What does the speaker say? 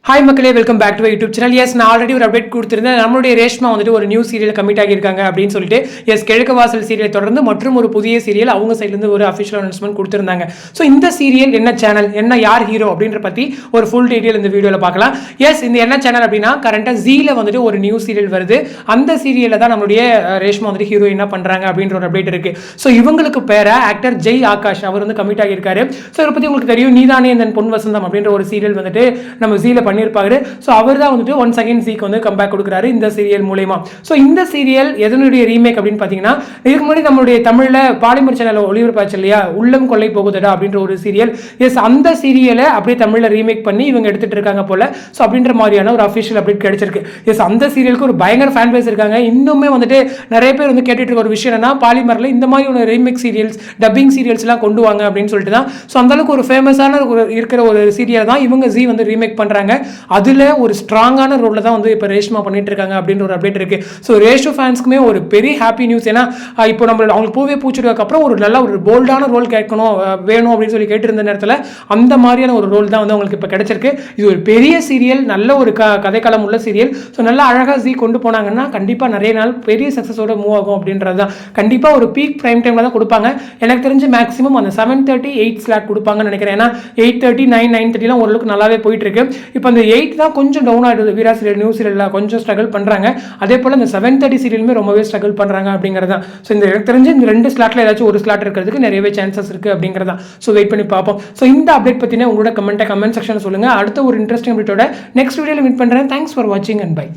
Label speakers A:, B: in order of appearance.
A: Hi மக்களே, welcome back to YouTube channel. Yes, நான் already ஒரு அப்டேட் கொடுத்துருந்தேன். நம்மளுடைய ரேஷ்மா வந்துட்டு ஒரு நியூ சீரியல் கமிட் ஆகியிருக்காங்க அப்படின்னு சொல்லிட்டு. எஸ், கிழக்கு வாசல் சீரியலை தொடர்ந்து மற்றும் ஒரு புதிய சீரியல் அவங்க சைட்லேருந்து ஒரு அஃபிஷியல் அனௌன்ஸ்மெண்ட் கொடுத்துருந்தாங்க. ஸோ இந்த சீரியல் என்ன சேனல், என்ன யார் ஹீரோ அப்படின்ற பற்றி ஒரு ஃபுல் டீட்டெயில் இந்த வீடியோவில் பார்க்கலாம். எஸ், இந்த என்ன சேனல் அப்படின்னா கரண்ட்டாக ஜீல வந்துட்டு ஒரு நியூ சீரியல் வருது. அந்த சீரியலில் தான் நம்மளுடைய ரேஷ்மா வந்துட்டு ஹீரோயினாக பண்ணுறாங்க அப்படின்ற ஒரு அப்டேட் இருக்குது. ஸோ இவங்களுக்கு பேர ஆக்டர் ஜெய் ஆகாஷ் அவர் வந்து கமிட் ஆகியிருக்காரு. ஸோ இதை பற்றி உங்களுக்கு தெரியும், நீதானே இந்த பொன் வசந்தம் அப்படின்ற ஒரு சீரியல் வந்துட்டு நம்ம ஜீல பண்ணியிருப்பாரு. ஸோ அவர் தான் வந்துட்டு ஒன் செகண்ட் ஜீக்கு வந்து கம்பேக் கொடுக்குறாரு இந்த சீரியல் மூலமா. ஸோ இந்த சீரியல் எதனுடைய ரீமேக் அப்படின்னு பார்த்தீங்கன்னா, இதுக்கு முன்னாடி நம்மளுடைய தமிழில் பாலிமர் சேனலில் ஒளிபரப்பாச்சு இல்லையா, உள்ளம் கொள்ளை போகுதடா அப்படின்ற ஒரு சீரியல். எஸ், அந்த சீரியலை அப்படியே தமிழில் ரீமேக் பண்ணி இவங்க எடுத்துட்டு இருக்காங்க போல. ஸோ அப்படின்ற மாதிரியான ஒரு அஃபிஷியல் அப்டேட் கிடைச்சிருக்கு. எஸ், அந்த சீரியலுக்கு ஒரு பயங்கர ஃபேன் பேஸ் இருக்காங்க. இன்னுமே வந்துட்டு நிறைய பேர் வந்து கேட்டுட்டு இருக்க ஒரு விஷயம் என்னன்னா, பாலிமரில் இந்த மாதிரி ஒரு ரீமேக் சீரியல்ஸ், டப்பிங் சீரியல்ஸ்லாம் கொண்டு வாங்க அப்படின்னு சொல்லிட்டு தான். ஸோ அந்தளவுக்கு ஒரு ஃபேமஸான இருக்கிற ஒரு சீரியல் தான் இவங்க ஜீ வந்து ரீமேக் பண்ணுறாங்க. அதில் ஒரு ஸ்ட்ராங்கான ரோலில் தான் வந்து இப்போ ரேஷ்மா பண்ணிட்டு இருக்காங்க அப்படின்ற ஒரு அப்டேட் இருக்கு. ஸோ ரேஷோ ஃபேன்ஸ்க்குமே ஒரு பெரிய ஹாப்பி நியூஸ். ஏன்னா இப்போ நம்ம அவங்களுக்கு பூவே பூச்சிடுறதுக்கு அப்புறம் ஒரு நல்ல ஒரு போல்டான ரோல் கேட்கணும் வேணும் அப்படின்னு சொல்லி கேட்டிருந்த நேரத்தில் அந்த மாதிரியான ஒரு ரோல் தான் வந்து அவங்களுக்கு இப்போ கிடைச்சிருக்கு. இது ஒரு பெரிய சீரியல், நல்ல ஒரு கதைக்களம் உள்ள சீரியல். ஸோ நல்லா அழகாக ஜீ கொண்டு போனாங்கன்னா கண்டிப்பாக நிறைய நாள் பெரிய சக்ஸஸோட மூவ் ஆகும் அப்படின்றது தான். கண்டிப்பாக ஒரு பீக் பிரைம் டைமில் தான் கொடுப்பாங்க. எனக்கு தெரிஞ்சு மேக்ஸிமம் அந்த 7:30, 8 ஸ்லாட் கொடுப்பாங்கன்னு நினைக்கிறேன். ஏன்னா 8:30, 9:30 ஓரளவுக்கு நல்லாவே போயிட்டு இருக்கு. இப்போ அந்த 8 தான் கொஞ்சம் டவுன் ஆகிடுது. வீரா சீரியல், நியூ சீரியலில் கொஞ்சம் ஸ்ட்ரகிள் பண்ணுறாங்க. அதே போல் இந்த 7:30 சீரியலுமே ரொம்பவே ஸ்ட்ரகிள் பண்ணுறாங்க அப்படிங்கிறது தான். ஸோ இந்த எனக்கு தெரிஞ்சு இந்த 2 ஸ்லாட்டில் ஏதாச்சும் ஒரு ஸ்லாட் இருக்கிறதுக்கு நிறையவே சான்சஸ் இருக்குது அப்படிங்கிறதான். ஸோ வெயிட் பண்ணி பார்ப்போம். ஸோ இந்த அப்டேட் பற்றின உங்களோட கமெண்ட் செக்ஷன் சொல்லுங்கள். அடுத்த ஒரு இன்ட்ரெஸ்டிங் அப்டேட்டோட நெக்ஸ்ட் வீடியோவில் மீட் பண்ணுறேன். தேங்க்ஸ் ஃபார் வாட்சிங் அண்ட் பை.